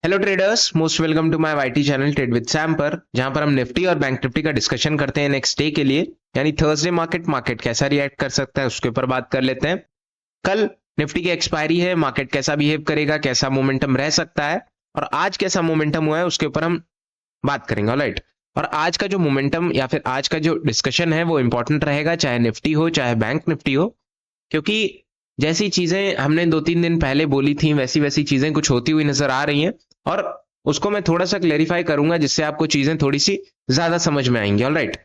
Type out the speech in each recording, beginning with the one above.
Hello traders, most welcome to my YT channel trade with Sam पर, जहां पर हम निफ्टी और बैंक निफ्टी का डिस्कशन करते हैं नेक्स्ट डे के लिए, यानी थर्सडे मार्केट कैसा रिएक्ट कर सकता है उसके ऊपर बात कर लेते हैं। कल निफ्टी की एक्सपायरी है, मार्केट कैसा बिहेव करेगा, कैसा मोमेंटम रह सकता है और आज कैसा मोमेंटम हुआ है उसके ऊपर हम बात करेंगे। ऑलराइट। और आज का जो मोमेंटम या फिर आज का जो डिस्कशन है वो इंपॉर्टेंट रहेगा, चाहे निफ्टी हो चाहे बैंक निफ्टी हो, क्योंकि जैसी चीजें हमने 2-3 दिन पहले बोली थी वैसी वैसी चीजें कुछ होती हुई नजर आ रही हैं और उसको मैं थोड़ा सा क्लेरिफाई करूंगा जिससे आपको चीजें थोड़ी सी ज्यादा समझ में आएंगी। ऑलराइट।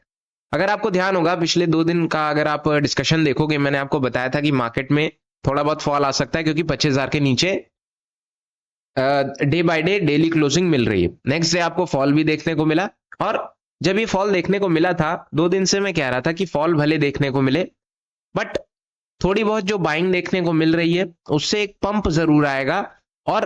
अगर आपको ध्यान होगा पिछले 2 दिन का अगर आप डिस्कशन देखोगे, मैंने आपको बताया था कि मार्केट में थोड़ा बहुत फॉल आ सकता है क्योंकि 25,000 के नीचे day by day daily closing मिल रही है। नेक्स्ट डे आपको फॉल भी देखने को मिला और जब ये फॉल देखने को मिला था 2 दिन से मैं कह रहा था कि फॉल भले देखने को मिले बट थोड़ी बहुत जो बाइंग देखने को मिल रही है उससे एक पंप जरूर आएगा और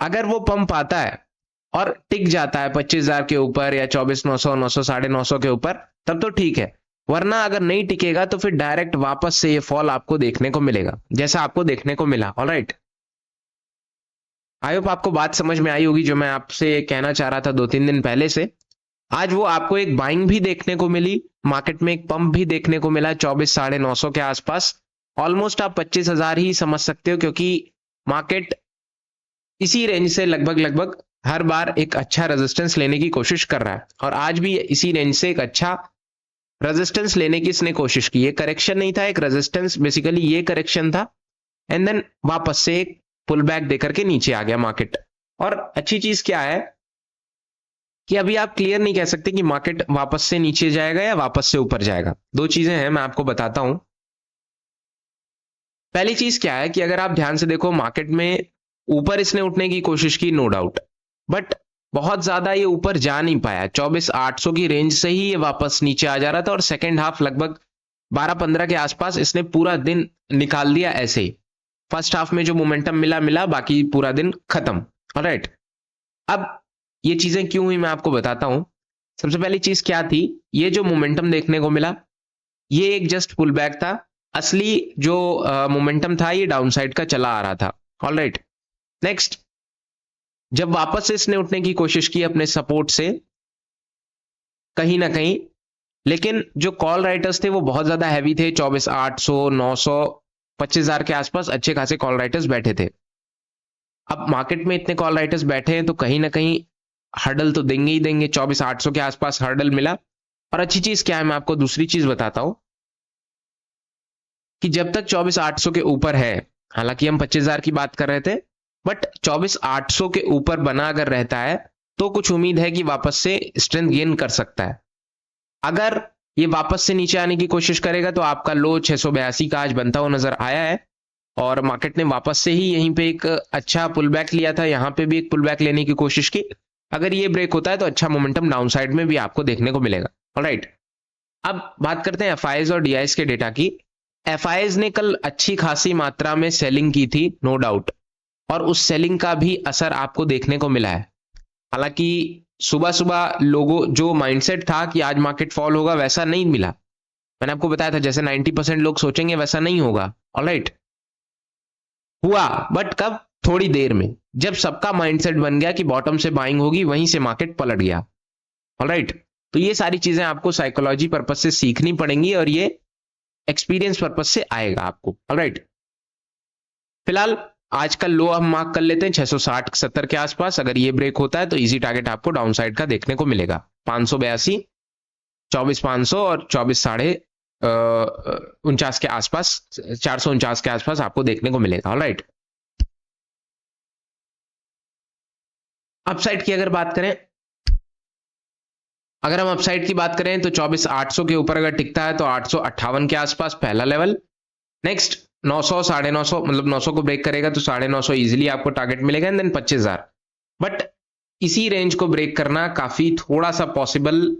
अगर वो पंप आता है और टिक जाता है 25,000 के ऊपर या 24,900 900 950 के ऊपर तब तो ठीक है, वरना अगर नहीं टिकेगा तो फिर डायरेक्ट वापस से ये फॉल आपको देखने को मिलेगा जैसा आपको देखने को मिला। ऑलराइट। आई होप आपको बात समझ में आई होगी जो मैं आपसे कहना चाह रहा था 2-3 दिन पहले से। आज वो आपको एक बाइंग भी देखने को मिली, मार्केट में एक पंप भी देखने को मिला 24,950 के आसपास। ऑलमोस्ट आप 25,000 ही समझ सकते हो क्योंकि मार्केट इसी रेंज से लगभग लगभग हर बार एक अच्छा रेजिस्टेंस लेने की कोशिश कर रहा है और आज भी इसी रेंज से एक अच्छा रेजिस्टेंस लेने की इसने कोशिश की। ये करेक्शन नहीं था, एक रेजिस्टेंस बेसिकली ये करेक्शन था एंड देन वापस से एक पुल बैक देकर के नीचे आ गया मार्केट। और अच्छी चीज क्या है कि अभी आप क्लियर नहीं कह सकते कि मार्केट वापस से नीचे जाएगा या वापस से ऊपर जाएगा। दो चीजें हैं, मैं आपको बताता हूं। पहली चीज क्या है कि अगर आप ध्यान से देखो मार्केट में ऊपर इसने उठने की कोशिश की, नो डाउट, बट बहुत ज्यादा ये ऊपर जा नहीं पाया। 24,800 की रेंज से ही ये वापस नीचे आ जा रहा था और सेकेंड हाफ लगभग 12-15 के आसपास इसने पूरा दिन निकाल दिया ऐसे ही। फर्स्ट हाफ में जो मोमेंटम मिला मिला, बाकी पूरा दिन खत्म। ऑलराइट। अब ये चीजें क्यों हुई मैं आपको बताता हूं। सबसे पहली चीज क्या थी, ये जो मोमेंटम देखने को मिला ये एक जस्ट पुल बैक था। असली जो मोमेंटम था ये डाउनसाइड का चला आ रहा था। ऑलराइट। नेक्स्ट, जब वापस से इसने उठने की कोशिश की अपने सपोर्ट से कहीं ना कहीं, लेकिन जो कॉल राइटर्स थे वो बहुत ज्यादा हैवी थे। 24,800 900 25,000 के आसपास अच्छे खासे कॉल राइटर्स बैठे थे। अब मार्केट में इतने कॉल राइटर्स बैठे हैं तो कहीं ना कहीं हर्डल तो देंगे ही देंगे। 24,800 के आसपास हर्डल मिला। और अच्छी चीज क्या है मैं आपको दूसरी चीज बताता हूं कि जब तक 24,800 के ऊपर है, हालांकि हम 25,000 की बात कर रहे थे, बट 24,800 के ऊपर बना अगर रहता है तो कुछ उम्मीद है कि वापस से स्ट्रेंथ गेन कर सकता है। अगर ये वापस से नीचे आने की कोशिश करेगा तो आपका लो 682 का आज बनता हुआ नजर आया है और मार्केट ने वापस से ही यहीं पे एक अच्छा पुल बैक लिया था, यहां पे भी एक पुल बैक लेने की कोशिश की। अगर ये ब्रेक होता है तो अच्छा मोमेंटम डाउन साइड में भी आपको देखने को मिलेगा। ऑलराइट। अब बात करते हैं एफआईज और डीआईज के डेटा की। एफआईज ने कल अच्छी खासी मात्रा में सेलिंग की थी, नो डाउट, और उस सेलिंग का भी असर आपको देखने को मिला है। हालांकि सुबह सुबह लोगों जो माइंडसेट था कि आज मार्केट फॉल होगा वैसा नहीं मिला। मैंने आपको बताया था जैसे 90% लोग सोचेंगे वैसा नहीं होगा। ऑलराइट। हुआ, बट कब? थोड़ी देर में, जब सबका माइंडसेट बन गया कि बॉटम से बाइंग होगी, वहीं से मार्केट पलट गया। ऑलराइट। तो ये सारी चीजें आपको साइकोलॉजी पर्पज से सीखनी पड़ेंगी और ये एक्सपीरियंस पर्पज से आएगा आपको। ऑलराइट। फिलहाल आज का लो हम मार्क कर लेते हैं 660-70 के आसपास। अगर ये ब्रेक होता है तो इजी टारगेट आपको डाउन साइड का देखने को मिलेगा। 582, 24,500 और 24,49 के आसपास, 449 के आसपास आपको देखने को मिलेगा। ऑलराइट। अपसाइड की अगर बात करें, अगर हम अपसाइड की बात करें तो 24,800 के ऊपर अगर टिकता है तो 858 के आसपास पहला लेवल। नेक्स्ट 900 950, मतलब 900 को ब्रेक करेगा तो 950 इजीली आपको टारगेट मिलेगा एंड देन 25,000। बट इसी रेंज को ब्रेक करना काफी थोड़ा सा पॉसिबल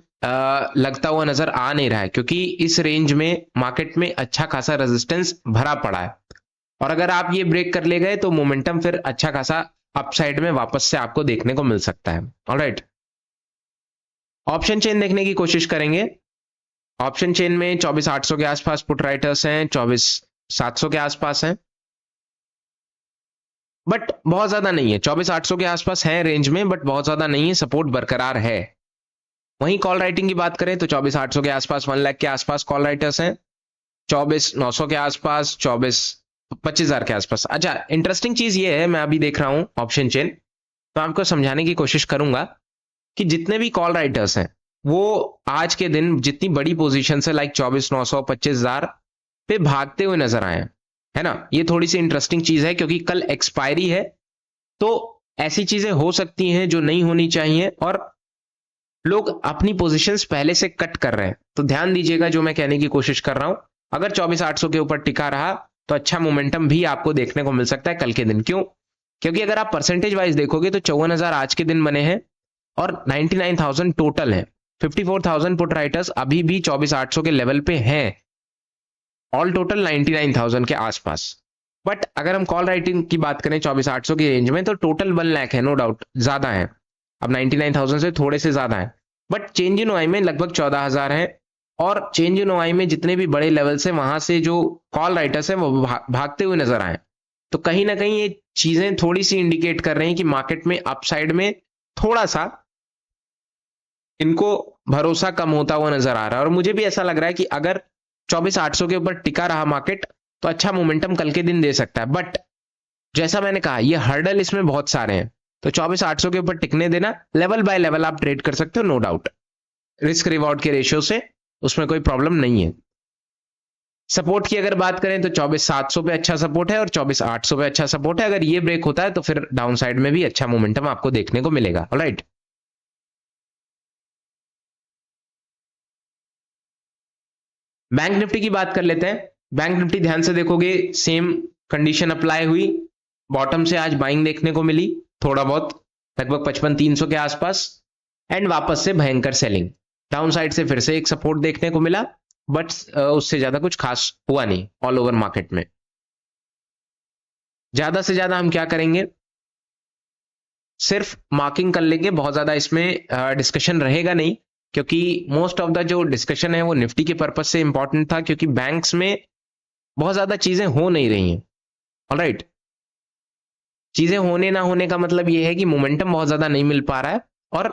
लगता हुआ नजर आ नहीं रहा है क्योंकि इस रेंज में मार्केट में अच्छा खासा रेजिस्टेंस भरा पड़ा है और अगर आप ये ब्रेक कर ले गए तो मोमेंटम फिर अच्छा खासा अपसाइड में वापस से आपको देखने को मिल सकता है। ऑलराइट। ऑप्शन चेन देखने की कोशिश करेंगे। ऑप्शन चेन में 24,800 के आसपास पुट राइटर्स हैं, 24,700 के आसपास हैं। बट बहुत ज्यादा नहीं है, 24,800 के आसपास है रेंज में, बट बहुत ज्यादा नहीं है, सपोर्ट बरकरार है। वहीं कॉल राइटिंग की बात करें तो 24,800 के आसपास 1 लाख के आसपास कॉल राइटर्स हैं, 24,900 के आसपास, 25,000 के आसपास। अच्छा, इंटरेस्टिंग चीज ये है, मैं अभी देख रहा हूं ऑप्शन चेन, तो आपको समझाने की कोशिश करूंगा कि जितने भी कॉल राइटर्स हैं वो आज के दिन जितनी बड़ी पोजीशन से लाइक 24,900 25,000 पे भागते हुए नजर आए हैं, है ना। ये थोड़ी सी इंटरेस्टिंग चीज है क्योंकि कल एक्सपायरी है, तो ऐसी चीजें हो सकती हैं जो नहीं होनी चाहिए और लोग अपनी पोजीशंस पहले से कट कर रहे हैं। तो ध्यान दीजिएगा जो मैं कहने की कोशिश कर रहा हूं, अगर 24,800 के ऊपर टिका रहा तो अच्छा मोमेंटम भी आपको देखने को मिल सकता है कल के दिन। क्यों? क्योंकि अगर आप परसेंटेज वाइज देखोगे तो 54,000 आज के दिन बने हैं और 99,000 टोटल है। 54,000 पुट राइटर्स अभी भी 24,800 के लेवल पे हैं, ऑल टोटल 99,000 के आसपास। बट अगर हम कॉल राइटिंग की बात करें 24,800 की रेंज में तो टोटल 1 लाख है, नो डाउट ज्यादा है, अब 99,000 से थोड़े से ज्यादा है, बट चेंज इन ओआई में लगभग 14,000 है। और चेंज इन ओआई में जितने भी बड़े लेवल से वहां से जो कॉल राइटर्स हैं वो भागते हुए नजर आए, तो कहीं ना कहीं ये चीजें थोड़ी सी इंडिकेट कर रही हैं कि मार्केट में अपसाइड में थोड़ा सा इनको भरोसा कम होता हुआ नजर आ रहा है। और मुझे भी ऐसा लग रहा है कि अगर 24,800 के ऊपर टिका रहा मार्केट तो अच्छा मोमेंटम कल के दिन दे सकता है। बट जैसा मैंने कहा ये हर्डल इसमें बहुत सारे हैं, तो 24,800 के ऊपर टिकने देना, लेवल बाय लेवल आप ट्रेड कर सकते हो, नो डाउट, रिस्क रिवॉर्ड के रेशियो से उसमें कोई प्रॉब्लम नहीं है। सपोर्ट की अगर बात करें तो 24,700 पे अच्छा सपोर्ट है और 24,800 पे अच्छा सपोर्ट है। अगर ये ब्रेक होता है तो फिर डाउन साइड में भी अच्छा मोमेंटम आपको देखने को मिलेगा। ऑलराइट, बैंक निफ्टी की बात कर लेते हैं। बैंक निफ्टी ध्यान से देखोगे सेम कंडीशन अप्लाई हुई, बॉटम से आज बाइंग देखने को मिली थोड़ा बहुत, लगभग 55,300 के आसपास, एंड वापस से भयंकर सेलिंग, डाउन साइड से फिर से एक सपोर्ट देखने को मिला, बट उससे ज्यादा कुछ खास हुआ नहीं ऑल ओवर मार्केट में। ज्यादा से ज्यादा हम क्या करेंगे, सिर्फ मार्किंग कर लेंगे, बहुत ज्यादा इसमें डिस्कशन रहेगा नहीं, क्योंकि मोस्ट ऑफ द जो डिस्कशन है वो निफ्टी के पर्पज से इंपॉर्टेंट था, क्योंकि बैंक्स में बहुत ज्यादा चीजें हो नहीं रही हैं। ऑलराइट, चीजें होने ना होने का मतलब ये है कि मोमेंटम बहुत ज्यादा नहीं मिल पा रहा है और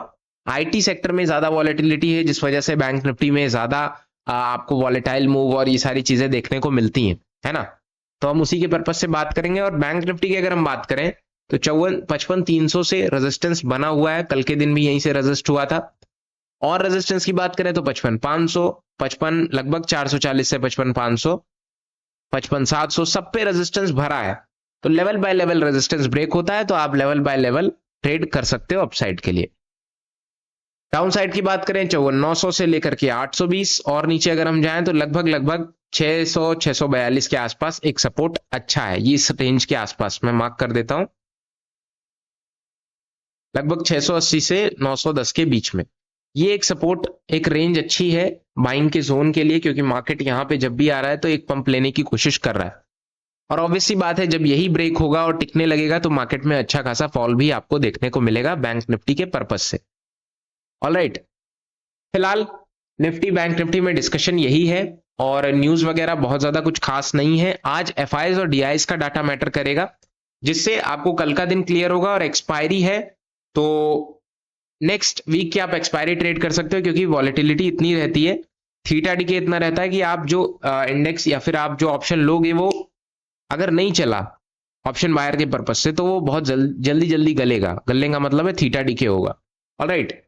आईटी सेक्टर में ज्यादा वॉलेटिलिटी है, जिस वजह से बैंक निफ्टी में ज्यादा आपको वॉलेटाइल मूव और ये सारी चीजें देखने को मिलती हैं, है ना। तो हम उसी के पर्पज से बात करेंगे। और बैंक निफ्टी की अगर हम बात करें तो 55,300 से रेजिस्टेंस बना हुआ है, कल के दिन भी यहीं से रेजिस्ट हुआ था। और रेजिस्टेंस की बात करें तो 55,500, 55 लगभग 440 से 55,500, 55,700 सब पे रेजिस्टेंस भरा है। तो level by level resistance break होता है तो आप लेवल बाय लेवल ट्रेड कर सकते हो अपसाइड के लिए। डाउन साइड की बात करें 54,900 से लेकर के 820, और नीचे अगर हम जाएं तो लगभग 600 642 के आसपास एक सपोर्ट अच्छा है, ये इस रेंज के आसपास मैं मार्क कर देता हूं, लगभग 680 से 910 के बीच में ये एक सपोर्ट, एक रेंज अच्छी है बाइंग के जोन के लिए, क्योंकि मार्केट यहां पे जब भी आ रहा है तो एक पंप लेने की कोशिश कर रहा है। और ऑब्वियसली बात है जब यही ब्रेक होगा और टिकने लगेगा तो मार्केट में अच्छा खासा फॉल भी आपको देखने को मिलेगा बैंक निफ्टी के पर्पज से। ऑलराइट, फिलहाल निफ्टी बैंक निफ्टी में डिस्कशन यही है और न्यूज वगैरह बहुत ज्यादा कुछ खास नहीं है। आज एफआईज और डीआईज का डाटा मैटर करेगा, जिससे आपको कल का दिन क्लियर होगा। और एक्सपायरी है तो नेक्स्ट वीक की आप एक्सपायरी ट्रेड कर सकते हो, क्योंकि वॉलेटिलिटी इतनी रहती है, थीटा डीके इतना रहता है कि आप जो इंडेक्स या फिर आप जो ऑप्शन लोगे वो अगर नहीं चला ऑप्शन बायर के पर्पज से तो वो बहुत जल्दी जल्दी गलेगा, गलने का मतलब है थीटा डीके होगा। ऑलराइट,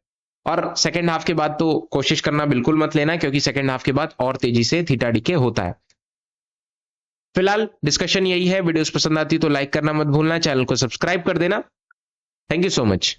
और सेकेंड हाफ के बाद तो कोशिश करना बिल्कुल मत लेना, क्योंकि सेकेंड हाफ के बाद और तेजी से थीटा डीके होता है। फिलहाल डिस्कशन यही है, वीडियोस पसंद आती तो लाइक करना मत भूलना, चैनल को सब्सक्राइब कर देना। Thank you so much.